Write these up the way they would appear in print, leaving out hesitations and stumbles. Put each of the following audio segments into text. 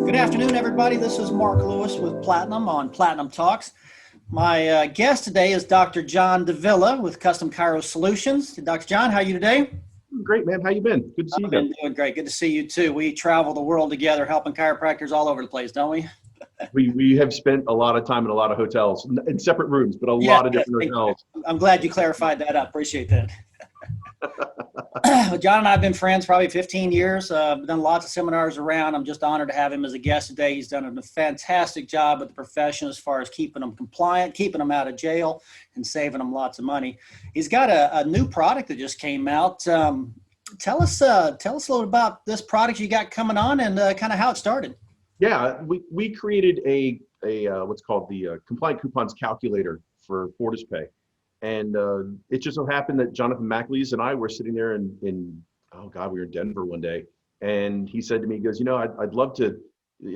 Good afternoon, everybody. This is Mark Lewis with Platinum on Platinum Talks. My guest today is Dr. John Davila with Custom Chiro Solutions. Dr. John, how are you today? Great, man. How you been? Good to see you I've been again. doing great. Good to see you too. We travel the world together helping chiropractors all over the place, don't we? We have spent a lot of time in a lot of hotels, in separate rooms, but a Yeah, lot of different hotels. I'm glad you clarified that up. Appreciate that. John and I have been friends probably 15 years. Done lots of seminars around. I'm just honored to have him as a guest today. He's done a fantastic job with the profession as far as keeping them compliant, keeping them out of jail, and saving them lots of money. He's got a new product that just came out. Tell us a little about this product you got coming on and kind of how it started. Yeah, we created a what's called the compliant coupons calculator for FortisPay. And it just so happened that Jonathan McLeese and I were sitting there we were in Denver one day, and he said to me, he goes, I'd love to,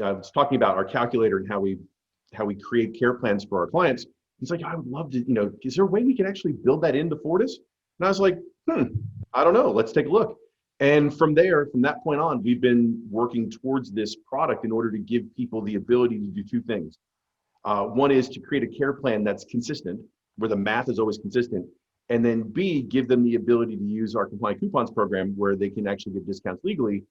I was talking about our calculator and how we create care plans for our clients. He's like, I would love to, is there a way we can actually build that into Fortis? And I was like, I don't know, let's take a look. And from that point on, we've been working towards this product in order to give people the ability to do two things. One is to create a care plan that's consistent, where the math is always consistent, and then B, give them the ability to use our compliant coupons program where they can actually give discounts legally,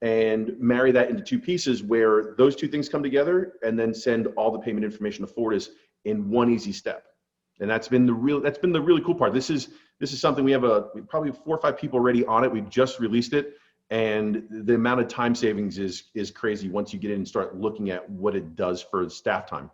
and marry that into two pieces where those two things come together, and then send all the payment information to Fortis in one easy step. And that's been the really cool part. This is something we have probably 4 or 5 people already on it. We've just released it, and the amount of time savings is crazy once you get in and start looking at what it does for staff time.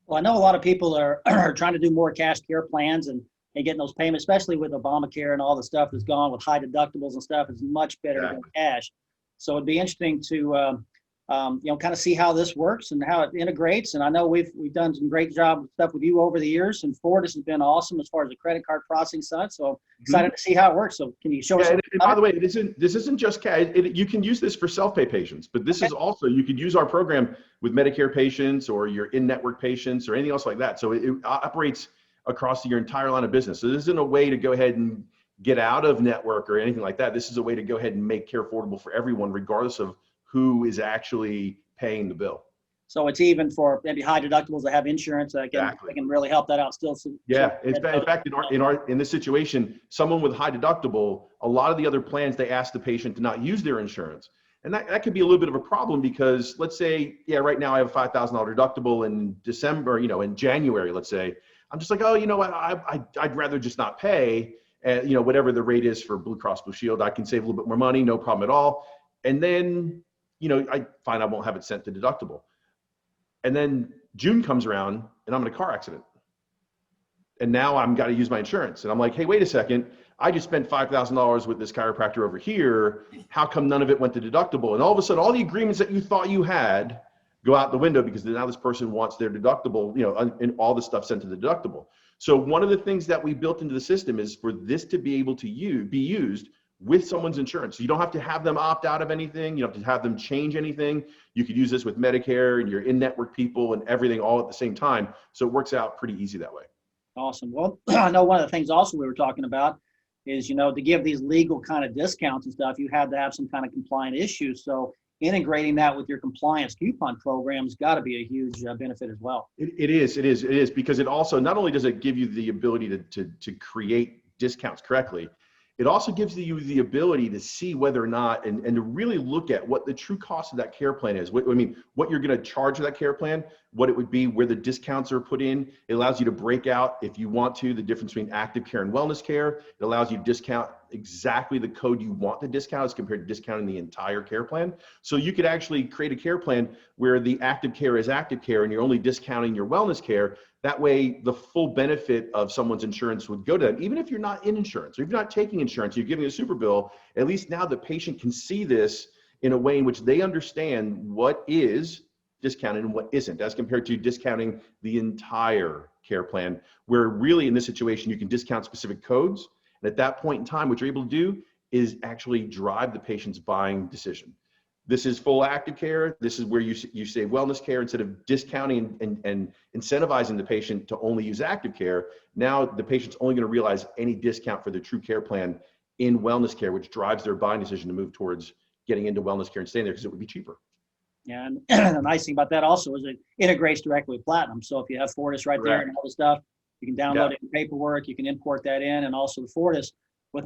Well, I know a lot of people are trying to do more cash care plans and getting those payments, especially with Obamacare and all the stuff that's gone with high deductibles and stuff. Is much better than cash. So it'd be interesting to kind of see how this works and how it integrates. And I know we've done some great job with stuff with you over the years, and Fortis has been awesome as far as the credit card processing side. So excited to see how it works. So can you show us? And by the way, this isn't just cash. You can use this for self-pay patients, but this is also, you could use our program with Medicare patients or your in-network patients or anything else like that. So it operates across your entire line of business. So this isn't a way to go ahead and get out of network or anything like that. This is a way to go ahead and make care affordable for everyone, regardless of who is actually paying the bill. So it's even for maybe high deductibles that have insurance. They can really help that out still. Yeah, in fact, in this situation, someone with high deductible, a lot of the other plans, they ask the patient to not use their insurance. And that could be a little bit of a problem because let's say, right now I have a $5,000 deductible in December, in January, let's say. I'm just like, oh, you know what, I'd rather just not pay, whatever the rate is for Blue Cross Blue Shield. I can save a little bit more money, no problem at all. And then, I find I won't have it sent to deductible. And then June comes around and I'm in a car accident. And now I'm got to use my insurance. And I'm like, hey, wait a second. I just spent $5,000 with this chiropractor over here. How come none of it went to deductible? And all of a sudden, all the agreements that you thought you had go out the window because now this person wants their deductible, and all the stuff sent to the deductible. So one of the things that we built into the system is for this to be able to be used with someone's insurance. So you don't have to have them opt out of anything. You don't have to have them change anything. You could use this with Medicare and your in-network people and everything all at the same time. So it works out pretty easy that way. Awesome. Well, I know one of the things also we were talking about is, to give these legal kind of discounts and stuff, you have to have some kind of compliant issues. So integrating that with your compliance coupon program has got to be a huge benefit as well. It is because it also, not only does it give you the ability to create discounts correctly, it also gives you the ability to see whether or not, and to really look at what the true cost of that care plan is. What you're going to charge for that care plan, what it would be, where the discounts are put in. It allows you to break out, if you want to, the difference between active care and wellness care. It allows you to discount exactly the code you want to discount as compared to discounting the entire care plan. So you could actually create a care plan where the active care is active care and you're only discounting your wellness care. That way, the full benefit of someone's insurance would go to them. Even if you're not in insurance or if you're not taking insurance, you're giving a super bill, at least now the patient can see this in a way in which they understand what is discounted and what isn't, as compared to discounting the entire care plan, where really in this situation, you can discount specific codes. And at that point in time, what you're able to do is actually drive the patient's buying decision. This is full active care. This is where you say wellness care instead of discounting and incentivizing the patient to only use active care. Now the patient's only going to realize any discount for their true care plan in wellness care, which drives their buying decision to move towards getting into wellness care and staying there because it would be cheaper. Yeah, and the nice thing about that also is it integrates directly with Platinum. So if you have Fortis right there and all the stuff, you can download it in paperwork, you can import that in, and also the Fortis with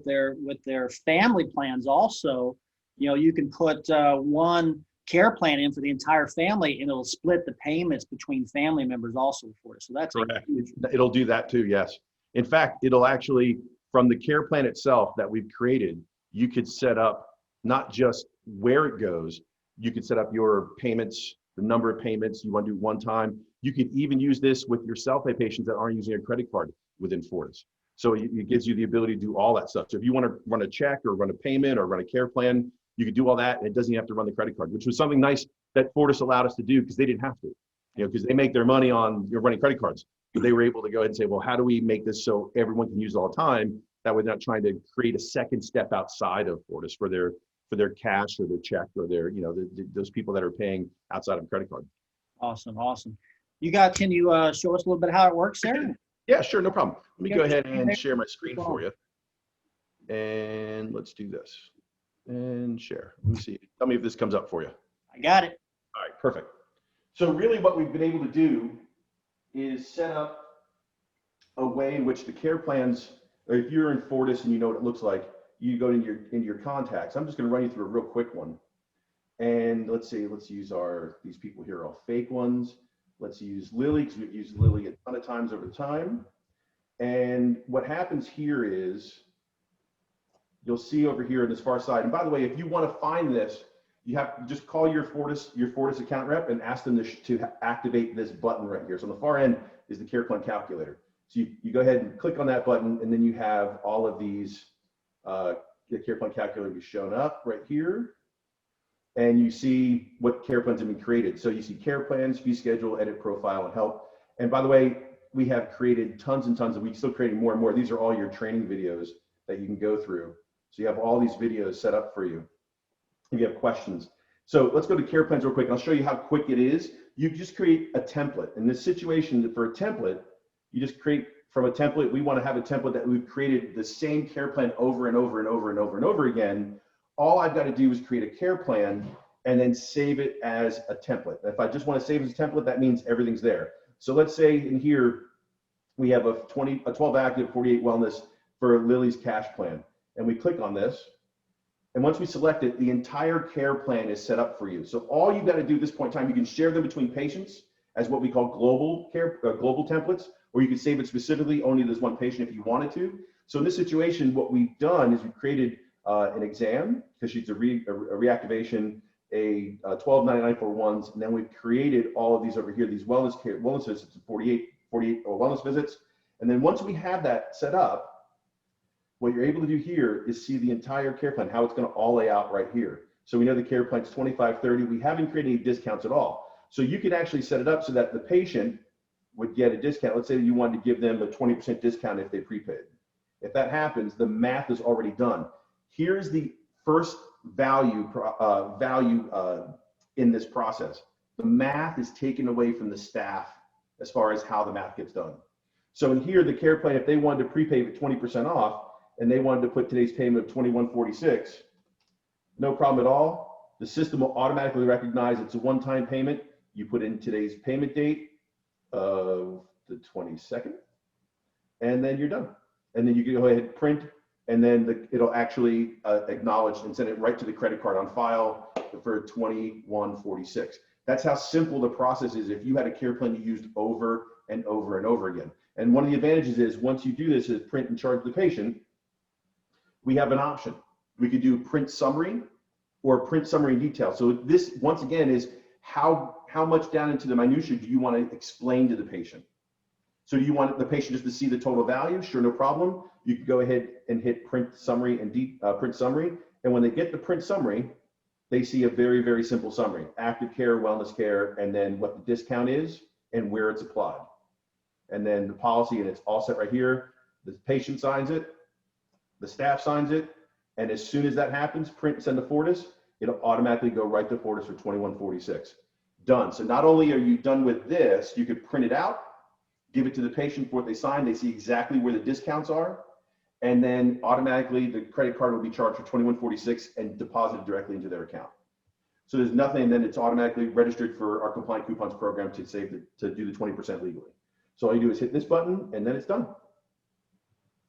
their family plans also, you can put one care plan in for the entire family, and it'll split the payments between family members also for us. So that's correct. It'll do that too. Yes. In fact, it'll actually, from the care plan itself that we've created, you could set up not just where it goes, you could set up your payments, the number of payments you want to do one time. You could even use this with your self-pay patients that aren't using a credit card within Fortis. So it gives you the ability to do all that stuff. So if you want to run a check or run a payment or run a care plan, you could do all that, and it doesn't have to run the credit card, which was something nice that Fortis allowed us to do because they didn't have to, because they make their money on running credit cards. But they were able to go ahead and say, well, how do we make this so everyone can use it all the time? That way, they're not trying to create a second step outside of Fortis for their cash or their check or their, those people that are paying outside of a credit card. Awesome. Can you show us a little bit how it works there? Yeah, sure, no problem. Let me go ahead and share my screen for you. And let's do this. And share. Let me see. Tell me if this comes up for you. I got it. All right, perfect. So really what we've been able to do is set up a way in which the care plans, or if you're in Fortis and you know what it looks like, you go into your contacts. I'm just going to run you through a real quick one. And let's use these people here, all fake ones. Let's use Lily, because we've used Lily a ton of times over time. And what happens here is, you'll see over here in this far side. And by the way, if you want to find this, you have to just call your Fortis account rep and ask them to activate this button right here. So on the far end is the care plan calculator. So you go ahead and click on that button, and then you have all of these, the care plan calculator will be shown up right here. And you see what care plans have been created. So you see care plans, fee schedule, edit profile, and help. And by the way, we have created tons and tons, and we're still creating more and more. These are all your training videos that you can go through. So you have all these videos set up for you if you have questions. So let's go to care plans real quick, and I'll show you how quick it is. You just create a template. In this situation, for a template, you just create from a template. We want to have a template that we've created the same care plan over and over and over and over and over again. All I've got to do is create a care plan and then save it as a template. If I just want to save as a template, that means everything's there. So let's say in here, we have a 12 active, 48 wellness for Lily's cash plan. And we click on this. And once we select it, the entire care plan is set up for you. So all you've got to do at this point in time, you can share them between patients as what we call global templates, or you can save it specifically only to this one patient if you wanted to. So in this situation, what we've done is we've created an exam, because she's a reactivation, a 1299 for ones, and then we've created all of these over here, these wellness visits, 48 wellness visits. And then once we have that set up, what you're able to do here is see the entire care plan, how it's going to all lay out right here. So we know the care plan's 25/30. We haven't created any discounts at all. So you could actually set it up so that the patient would get a discount. Let's say you wanted to give them a 20% discount if they prepaid. If that happens, the math is already done. Here's the first value in this process. The math is taken away from the staff as far as how the math gets done. So in here, the care plan, if they wanted to prepay at 20% off, and they wanted to put today's payment of $21.46, no problem at all. The system will automatically recognize it's a one-time payment. You put in today's payment date of the 22nd, and then you're done. And then you can go ahead and print, and then it'll actually acknowledge and send it right to the credit card on file for $21.46. That's how simple the process is if you had a care plan you used over and over and over again. And one of the advantages is once you do this is print and charge the patient, we have an option. We could do print summary or print summary in detail. So this, once again, is how much down into the minutia do you want to explain to the patient? So do you want the patient just to see the total value? Sure, no problem. You can go ahead and hit print summary and print summary. And when they get the print summary, they see a very, very simple summary: active care, wellness care, and then what the discount is and where it's applied. And then the policy, and it's all set right here. The patient signs it, the staff signs it, and as soon as that happens, print and send to Fortis, it'll automatically go right to Fortis for $21.46. Done. So not only are you done with this, you could print it out, give it to the patient for what they signed. They see exactly where the discounts are, and then automatically the credit card will be charged for $21.46 and deposited directly into their account. So there's nothing, and then it's automatically registered for our compliant coupons program to to do the 20% legally. So all you do is hit this button and then it's done.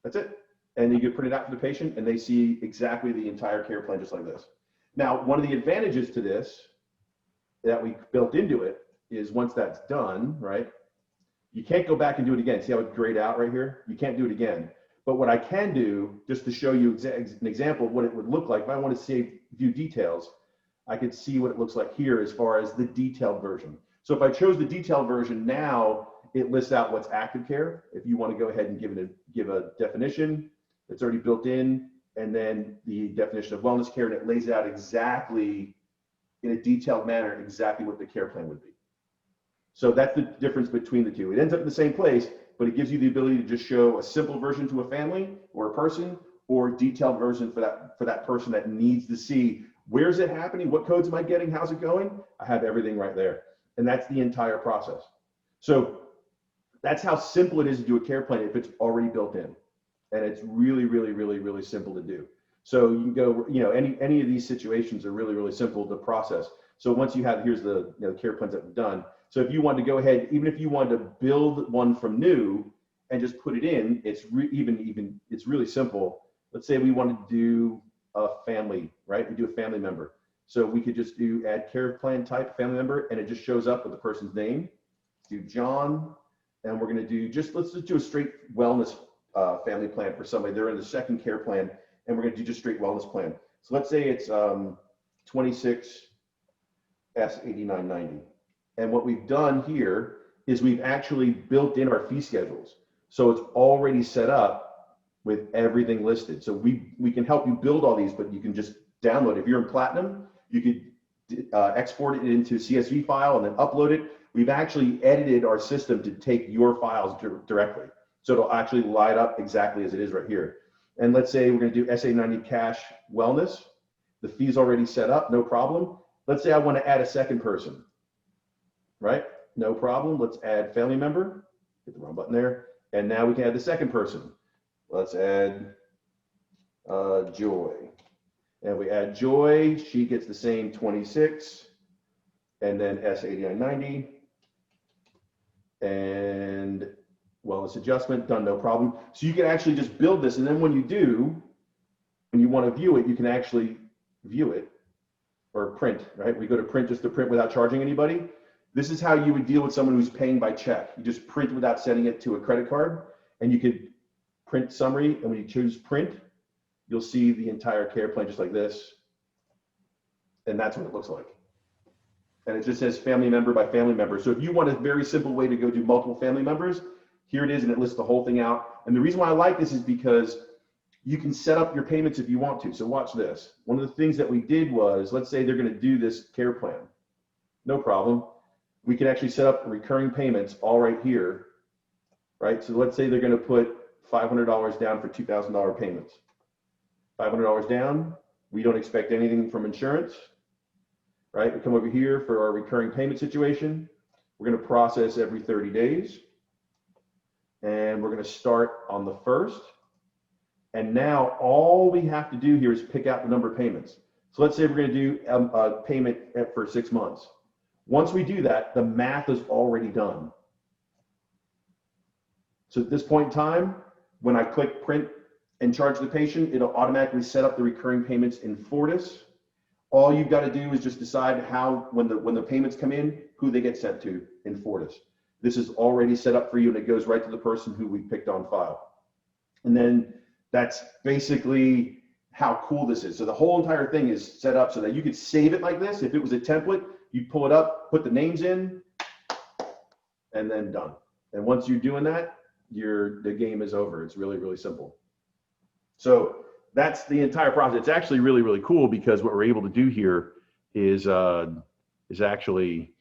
That's it. And you get printed out for the patient and they see exactly the entire care plan just like this. Now, one of the advantages to this that we built into it is once that's done, right? You can't go back and do it again. See how it's grayed out right here? You can't do it again. But what I can do, just to show you an example of what it would look like, if I want to save view details, I could see what it looks like here as far as the detailed version. So if I chose the detailed version now, it lists out what's active care. If you want to go ahead and give a definition, it's already built in, and then the definition of wellness care, and it lays out exactly in a detailed manner exactly what the care plan would be. So that's the difference between the two. It ends up in the same place, but it gives you the ability to just show a simple version to a family or a person, or a detailed version for that person that needs to see where's it happening, what codes am I getting, how's it going? I have everything right there. And that's the entire process. So that's how simple it is to do a care plan if it's already built in. And it's really, really, really, really simple to do. So you can go, any of these situations are really, really simple to process. So once you have, here's the care plans that we've done. So if you wanted to go ahead, even if you wanted to build one from new and just put it in, it's it's really simple. Let's say we wanted to do a family, right? We do a family member. So we could just do add care plan type family member, and it just shows up with the person's name. Do John, and we're going to do let's just do a straight wellness family plan for somebody. They're in the second care plan, and we're going to do just straight wellness plan. So let's say it's 26S8990. And what we've done here is we've actually built in our fee schedules. So it's already set up with everything listed. So we can help you build all these, but you can just download it. If you're in Platinum, you could export it into CSV file and then upload it. We've actually edited our system to take your files directly. So it'll actually light up exactly as it is right here. And let's say we're going to do SA90 cash wellness. The fee's already set up, no problem. Let's say I want to add a second person, right? No problem. Let's add family member. Hit the wrong button there. And now we can add the second person. Let's add Joy. And we add Joy. She gets the same 26. And then S8990. And wellness adjustment, done, no problem. So you can actually just build this. And then when you want to view it, you can actually view it or print, right? We go to print just to print without charging anybody. This is how you would deal with someone who's paying by check. You just print without sending it to a credit card, and you could print summary, and when you choose print, you'll see the entire care plan just like this, and that's what it looks like. And it just says family member by family member. So if you want a very simple way to go do multiple family members, here it is, and it lists the whole thing out. And the reason why I like this is because you can set up your payments if you want to. So watch this. One of the things that we did was, let's say they're going to do this care plan. No problem. We can actually set up recurring payments all right here, right? So let's say they're going to put $500 down for $2,000 payments. $500 down. We don't expect anything from insurance, right? We come over here for our recurring payment situation. We're going to process every 30 days. And we're going to start on the 1st. And now all we have to do here is pick out the number of payments. So let's say we're going to do a payment for 6 months. Once we do that, the math is already done. So at this point in time, when I click print and charge the patient, it'll automatically set up the recurring payments in Fortis. All you've got to do is just decide how, when the payments come in, who they get sent to in Fortis. This is already set up for you, and it goes right to the person who we picked on file. And then that's basically how cool this is. So the whole entire thing is set up so that you could save it like this. If it was a template, you pull it up, put the names in, and then done. And once you're doing that, the game is over. It's really, really simple. So that's the entire process. It's actually really, really cool because what we're able to do here is actually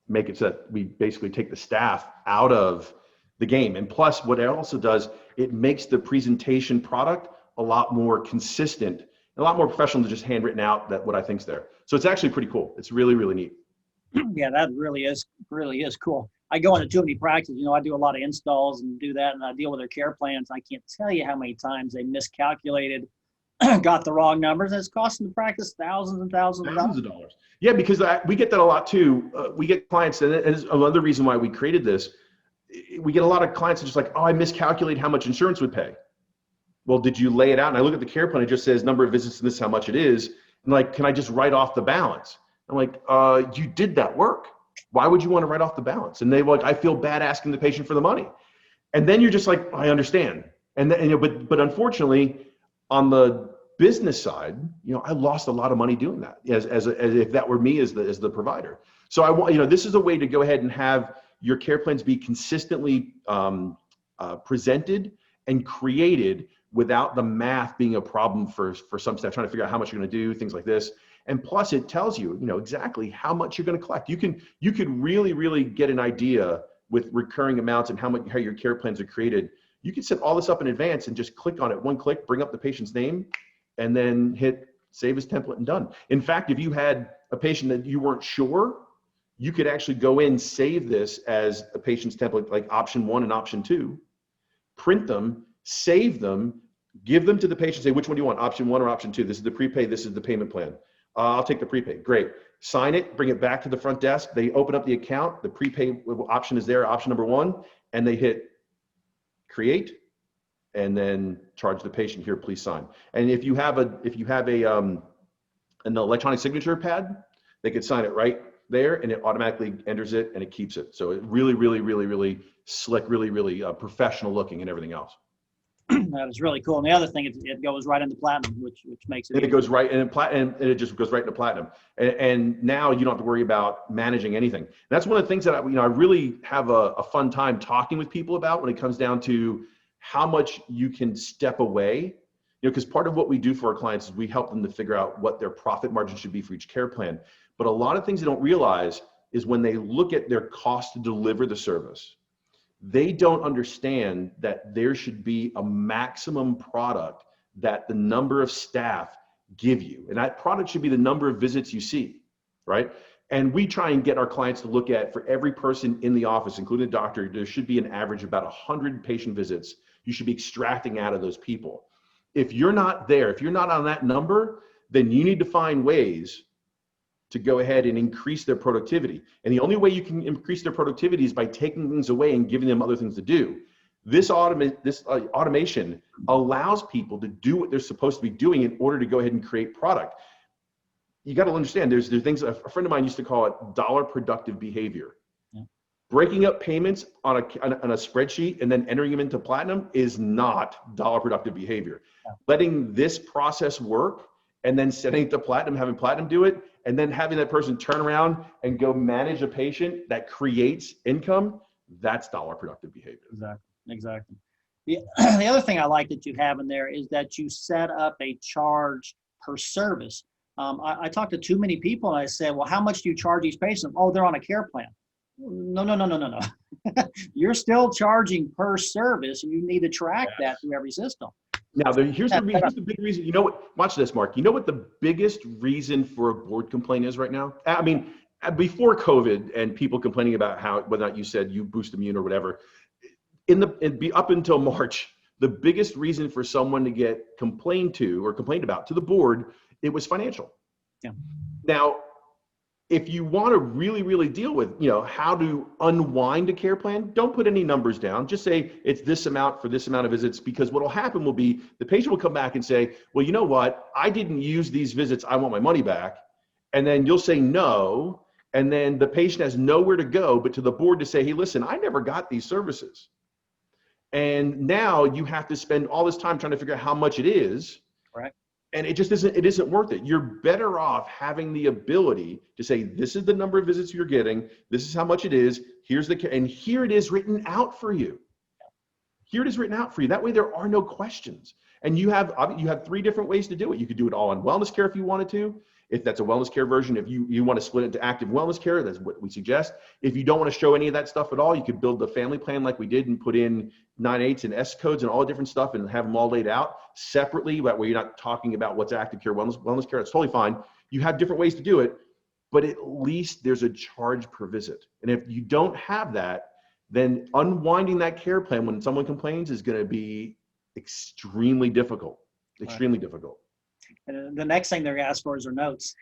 make it so that we basically take the staff out of the game. And plus, what it also does, it makes the presentation product a lot more consistent, a lot more professional than just handwritten out that what I think's there. So it's actually pretty cool. It's really, really neat. Yeah, that really is cool. I go into too many practices. I do a lot of installs and do that, and I deal with their care plans. I can't tell you how many times they miscalculated got the wrong numbers, and it's costing the practice thousands and thousands of Thousands dollars. of dollars. Yeah, because we get that a lot too. We get clients, and it's another reason why we created this. We get a lot of clients that just like, oh, I miscalculated how much insurance would pay. Well, did you lay it out? And I look at the care plan, it just says number of visits and this is how much it is. And like, can I just write off the balance? I'm like, you did that work. Why would you want to write off the balance? And they were like, I feel bad asking the patient for the money. And then you're just like, I understand. And then, but unfortunately, on the business side, I lost a lot of money doing that as if that were me as the provider. So I want, this is a way to go ahead and have your care plans be consistently presented and created without the math being a problem for some staff trying to figure out how much you're going to do, things like this. And plus it tells you, exactly how much you're going to collect. You could really get an idea with recurring amounts and how your care plans are created. You can set all this up in advance and just click on it, one click, bring up the patient's name, and then hit save as template and done. In fact, if you had a patient that you weren't sure, you could actually go in, save this as a patient's template, like option 1 and option 2, print them, save them, give them to the patient, say, which one do you want, option 1 or option 2? This is the prepaid, this is the payment plan. I'll take the prepaid, great. Sign it, bring it back to the front desk. They open up the account, the prepaid option is there, option number 1, and they hit create, and then charge the patient, here, please sign. And if you have an electronic signature pad, they could sign it right there, and it automatically enters it and it keeps it. So it really slick, really professional looking and everything else. That is really cool. And the other thing, it goes right into platinum, which makes it. And it goes right and it just goes right into platinum. And now you don't have to worry about managing anything. And that's one of the things that I really have a fun time talking with people about when it comes down to how much you can step away. Because part of what we do for our clients is we help them to figure out what their profit margin should be for each care plan. But a lot of things they don't realize is when they look at their cost to deliver the service, they don't understand that there should be a maximum product that the number of staff give you. And that product should be the number of visits you see, right? And we try and get our clients to look at, for every person in the office, including the doctor, there should be an average of about 100 patient visits you should be extracting out of those people. If you're not there, if you're not on that number, then you need to find ways to go ahead and increase their productivity. And the only way you can increase their productivity is by taking things away and giving them other things to do. This automation allows people to do what they're supposed to be doing in order to go ahead and create product. You got to understand, there's things, a friend of mine used to call it dollar productive behavior. Yeah. Breaking up payments on a spreadsheet and then entering them into platinum is not dollar productive behavior. Yeah. Letting this process work and then setting it to platinum, having platinum do it, and then having that person turn around and go manage a patient that creates income, that's dollar productive behavior. Exactly. The other thing I like that you have in there is that you set up a charge per service. I talked to too many people and I said, well, how much do you charge each patient? Oh, they're on a care plan. No. You're still charging per service, and you need to track that through every system. Now, here's the big reason. You know what? Watch this, Mark. You know what the biggest reason for a board complaint is right now? I mean, before COVID and people complaining about whether or not you said you boost immune or whatever, up until March, the biggest reason for someone to get complained about to the board, it was financial. Yeah. Now, if you want to really deal with, how to unwind a care plan, don't put any numbers down. Just say it's this amount for this amount of visits, because what will happen will be the patient will come back and say, well, you know what? I didn't use these visits. I want my money back. And then you'll say no. And then the patient has nowhere to go but to the board to say, hey, listen, I never got these services. And now you have to spend all this time trying to figure out how much it is. Correct. And it isn't worth it. You're better off having the ability to say, this is the number of visits you're getting. This is how much it is. And here it is written out for you. Here it is written out for you. That way there are no questions. And you have 3 different ways to do it. You could do it all on wellness care if you wanted to. If that's a wellness care version, if you want to split it into active wellness care, that's what we suggest. If you don't want to show any of that stuff at all, you could build the family plan like we did and put in 9/8 and S codes and all the different stuff and have them all laid out separately. That way you're not talking about what's active care, wellness care. It's totally fine. You have different ways to do it, but at least there's a charge per visit. And if you don't have that, then unwinding that care plan when someone complains is going to be extremely difficult. Extremely difficult. And the next thing they're going to ask for is their notes,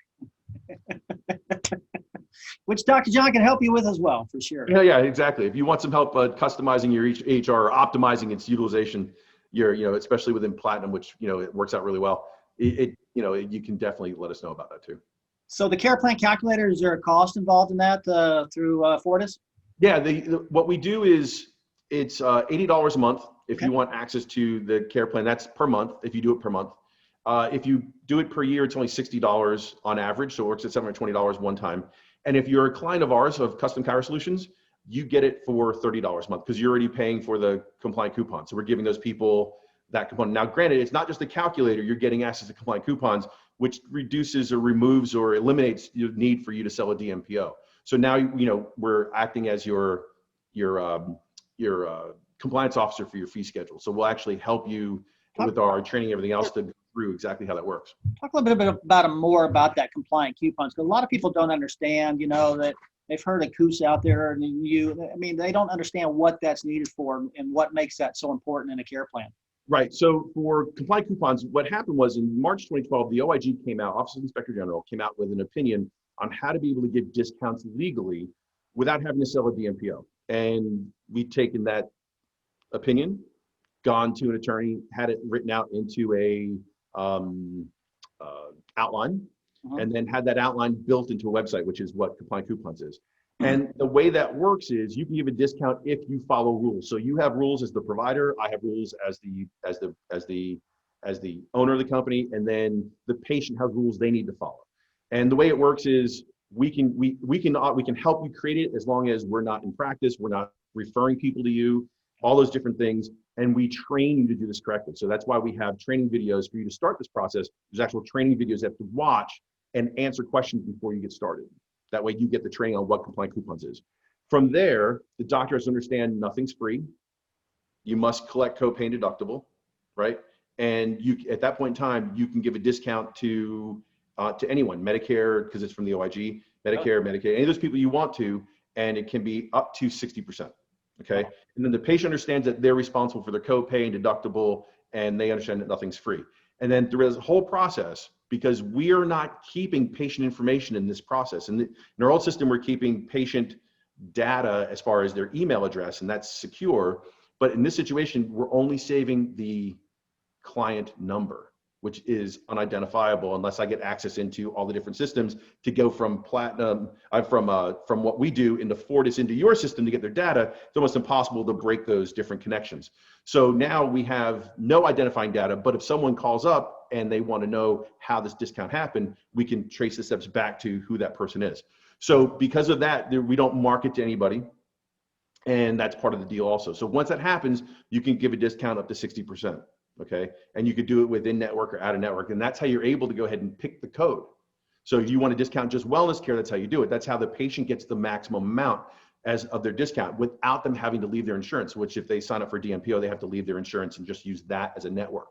which Dr. John can help you with as well, for sure. Yeah, exactly. If you want some help customizing your HR or optimizing its utilization, especially within Platinum, which, it works out really well, you can definitely let us know about that too. So the care plan calculator, is there a cost involved in that through Fortis? Yeah, what we do is it's $80 a month if Okay. you want access to the care plan. That's per month if you do it per month. If you do it per year, it's only $60 on average, so it works at $720 one time. And if you're a client of ours, of Custom Chiro Solutions, you get it for $30 a month because you're already paying for the compliant coupon. So we're giving those people that component. Now, granted, it's not just the calculator. You're getting access to compliant coupons, which reduces or removes or eliminates the need for you to sell a DMPO. So now, we're acting as your compliance officer for your fee schedule. So we'll actually help you with our training and everything else to go through exactly how that works. Talk a little bit more about that compliant coupons, because a lot of people don't understand, that they've heard of CUSA out there, and they don't understand what that's needed for and what makes that so important in a care plan. Right. So for compliant coupons, what happened was in March 2012, the OIG came out, Office of Inspector General came out with an opinion on how to be able to give discounts legally without having to sell a DMPO. And we've taken that opinion, gone to an attorney, had it written out into a outline, and then had that outline built into a website, which is what compliant coupons is. And the way that works is you can give a discount if you follow rules. So you have rules as the provider, I have rules as the owner of the company, and then the patient has rules they need to follow. And the way it works is we can help you create it as long as we're not in practice, we're not referring people to you, all those different things, and we train you to do this correctly. So that's why we have training videos for you to start this process. There's actual training videos you have to watch and answer questions before you get started. That way you get the training on what compliant coupons is. From there, the doctor has to understand nothing's free. You must collect copay and deductible, right? And at that point in time, you can give a discount to anyone, Medicare, because it's from the OIG, Medicare, Medicaid, any of those people you want to, and it can be up to 60%. Okay. And then the patient understands that they're responsible for their copay and deductible, and they understand that nothing's free. And then through this whole process, because we are not keeping patient information in this process. And in our old system, we're keeping patient data as far as their email address, and that's secure. But in this situation, we're only saving the client number, which is unidentifiable unless I get access into all the different systems to go from Platinum, from what we do into Fortis into your system to get their data. It's almost impossible to break those different connections. So now we have no identifying data, but if someone calls up and they want to know how this discount happened, we can trace the steps back to who that person is. So because of that, we don't market to anybody. And that's part of the deal also. So once that happens, you can give a discount up to 60%. Okay. And you could do it within network or out of network. And that's how you're able to go ahead and pick the code. So if you want to discount just wellness care, that's how you do it. That's how the patient gets the maximum amount of their discount without them having to leave their insurance, which if they sign up for DMPO, they have to leave their insurance and just use that as a network.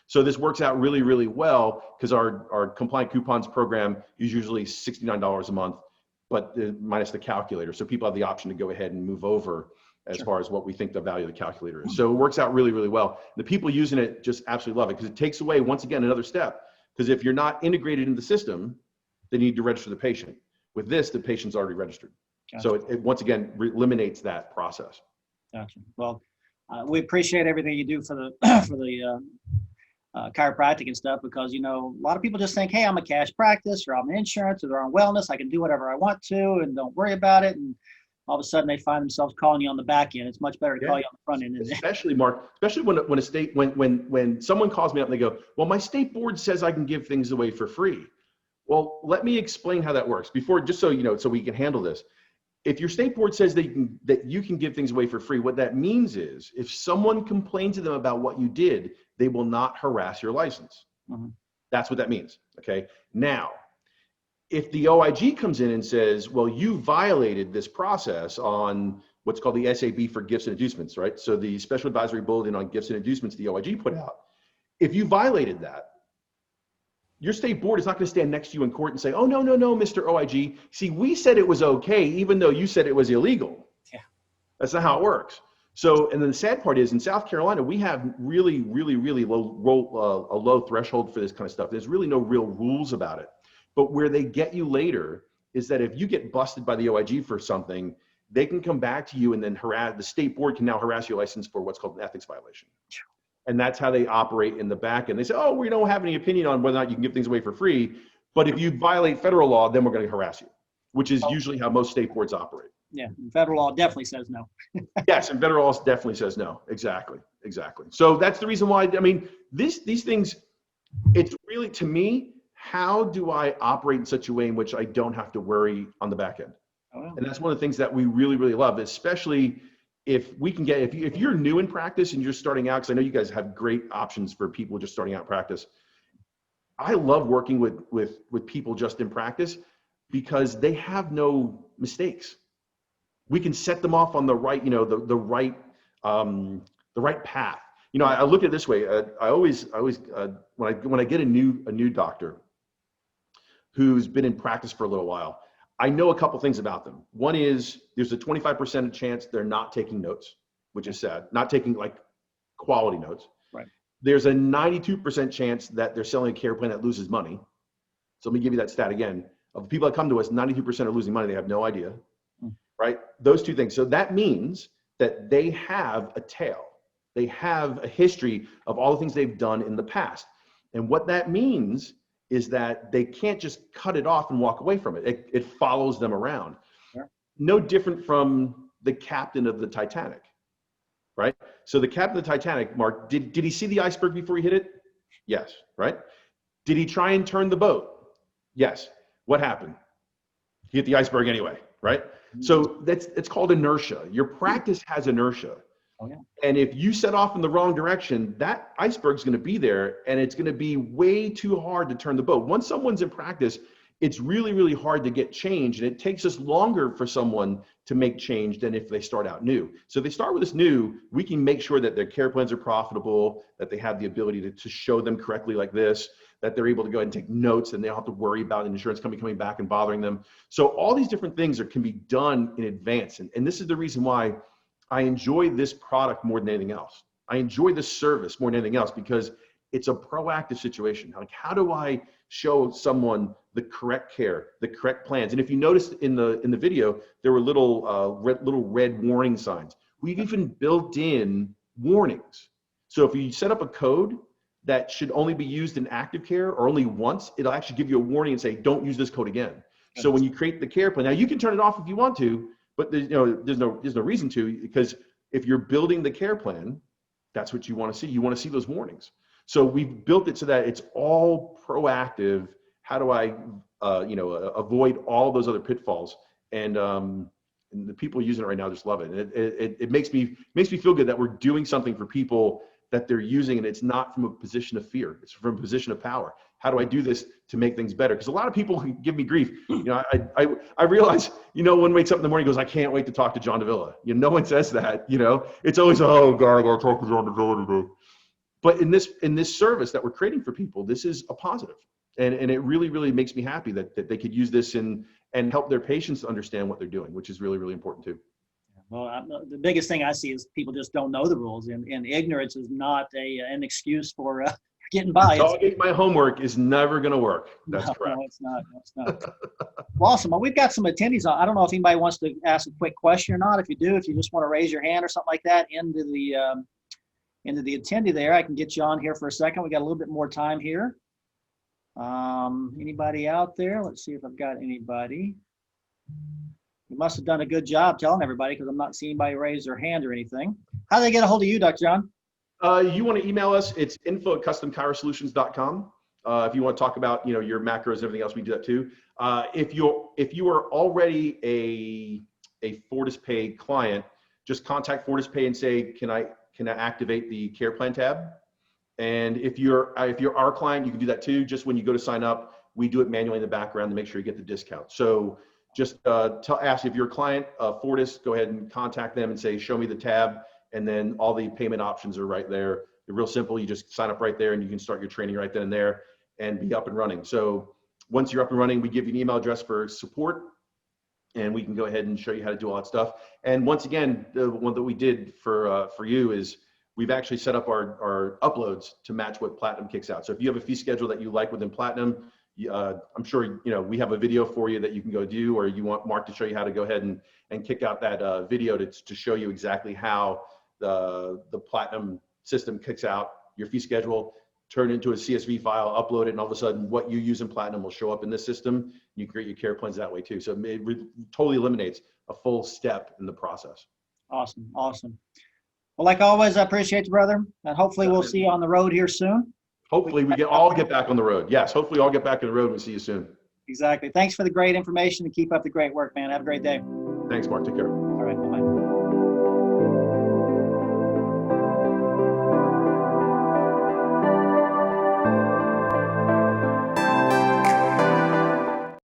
So this works out really, really well because our compliant coupons program is usually $69 a month, but minus the calculator. So people have the option to go ahead and move over as far as what we think the value of the calculator is. So it works out really, really well. The people using it just absolutely love it because it takes away, once again, another step. Because if you're not integrated in the system, they need to register the patient. With this, the patient's already registered. Gotcha. So it once again eliminates that process. Gotcha. Well, we appreciate everything you do for the chiropractic and stuff, because a lot of people just think, hey, I'm a cash practice, or I'm an insurance, or they're on wellness, I can do whatever I want to and don't worry about it. And all of a sudden they find themselves calling you on the back end. It's much better to call you on the front end. Especially, Mark, when someone calls me up and they go, well, my state board says I can give things away for free. Well, let me explain how that works before, just so you know, so we can handle this. If your state board says that you can give things away for free, what that means is if someone complains to them about what you did, they will not harass your license. Mm-hmm. That's what that means. Okay. Now, if the OIG comes in and says, well, you violated this process on what's called the SAB for gifts and inducements, right? So the special advisory bulletin on gifts and inducements the OIG put out. If you violated that, your state board is not going to stand next to you in court and say, oh, no, Mr. OIG. See, we said it was okay, even though you said it was illegal. Yeah. That's not how it works. So, and then the sad part is in South Carolina, we have really, really, really a low threshold for this kind of stuff. There's really no real rules about it. But where they get you later is that if you get busted by the OIG for something, they can come back to you and then the state board can now harass your license for what's called an ethics violation. And that's how they operate in the back end. They say, oh, we don't have any opinion on whether or not you can give things away for free. But if you violate federal law, then we're going to harass you, which is usually how most state boards operate. Yeah, federal law definitely says no. Yes, and federal law definitely says no. Exactly. So that's the reason why, I mean, these things, it's really, to me, how do I operate in such a way in which I don't have to worry on the back end? Oh, wow. And that's one of the things that we really, really love, especially if we can get, if you're new in practice and you're starting out, because I know you guys have great options for people just starting out practice. I love working with people just in practice because they have no mistakes. We can set them off on the right, you know, the right path. You know, I look at it this way. I always when I get a new doctor who's been in practice for a little while, I know a couple things about them. One is there's a 25% chance they're not taking notes, which is sad, not taking like quality notes. Right. There's a 92% chance that they're selling a care plan that loses money. So let me give you that stat again. Of the people that come to us, 92% are losing money. They have no idea, right? Those two things. So that means that they have a tail. They have a history of all the things they've done in the past. And what that means is that they can't just cut it off and walk away from it. It follows them around. Sure. No different from the captain of the Titanic, right? So the captain of the Titanic, Mark, did he see the iceberg before he hit it? Yes, right? Did he try and turn the boat? Yes. What happened? He hit the iceberg anyway, right? So it's called inertia. Your practice has inertia. Oh, yeah. And if you set off in the wrong direction, that iceberg's going to be there and it's going to be way too hard to turn the boat. Once someone's in practice, it's really, really hard to get change. And it takes us longer for someone to make change than if they start out new. So if they start with us new, we can make sure that their care plans are profitable, that they have the ability to show them correctly like this, that they're able to go ahead and take notes and they don't have to worry about an insurance company coming back and bothering them. So all these different things can be done in advance. And this is the reason why I enjoy this product more than anything else. I enjoy this service more than anything else because it's a proactive situation. Like, how do I show someone the correct care, the correct plans? And if you noticed in the video, there were little red warning signs. We've even built in warnings. So if you set up a code that should only be used in active care or only once, it'll actually give you a warning and say, don't use this code again. So when you create the care plan, now you can turn it off if you want to, but there's no reason to, because if you're building the care plan, that's what you want to see. You want to see those warnings. So we've built it so that it's all proactive. How do I, avoid all those other pitfalls? And the people using it right now just love it. And it makes me feel good that we're doing something for people that they're using, and it's not from a position of fear. It's from a position of power. How do I do this to make things better? Because a lot of people give me grief. You know, I realize, one wakes up in the morning and goes, I can't wait to talk to John Davila. No one says that. It's always, oh God, I gotta talk to John Davila today. But in this service that we're creating for people, this is a positive. And it really, really makes me happy that they could use this and help their patients understand what they're doing, which is really, really important too. Well, the biggest thing I see is people just don't know the rules, and ignorance is not an excuse for getting by. Dogging my homework is never going to work. That's correct. No, it's not. Well, awesome. Well, we've got some attendees on. I don't know if anybody wants to ask a quick question or not. If you do, if you just want to raise your hand or something like that into the attendee there, I can get you on here for a second. We got a little bit more time here. Anybody out there? Let's see if I've got anybody. You must have done a good job telling everybody, because I'm not seeing anybody raise their hand or anything. How do they get a hold of you, Dr. John? You want to email us? It's info@customchiroSolutions.com. If you want to talk about your macros and everything else, we do that too. If you are already a FortisPay client, just contact FortisPay and say, can I activate the care plan tab? And if you're our client, you can do that too. Just when you go to sign up, we do it manually in the background to make sure you get the discount. So just ask if you're a client of Fortis, go ahead and contact them and say, show me the tab. And then all the payment options are right there. They're real simple. You just sign up right there and you can start your training right then and there and be up and running. So once you're up and running, we give you an email address for support. and we can go ahead and show you how to do all that stuff. And once again, the one that we did for you is we've actually set up our uploads to match what Platinum kicks out. So if you have a fee schedule that you like within Platinum, I'm sure we have a video for you that you can go do, or you want Mark to show you how to go ahead and kick out that video to show you exactly how the Platinum system kicks out your fee schedule, turn it into a CSV file, upload it, and all of a sudden what you use in Platinum will show up in this system. You can create your care plans that way too. So it totally eliminates a full step in the process. Awesome. Awesome. Well, like always, I appreciate you, brother. And hopefully we'll see you on the road here soon. Hopefully we all get back on the road. Yes, hopefully all get back on the road and we'll see you soon. Exactly. Thanks for the great information and keep up the great work, man. Have a great day. Thanks, Mark. Take care. All right. Bye-bye.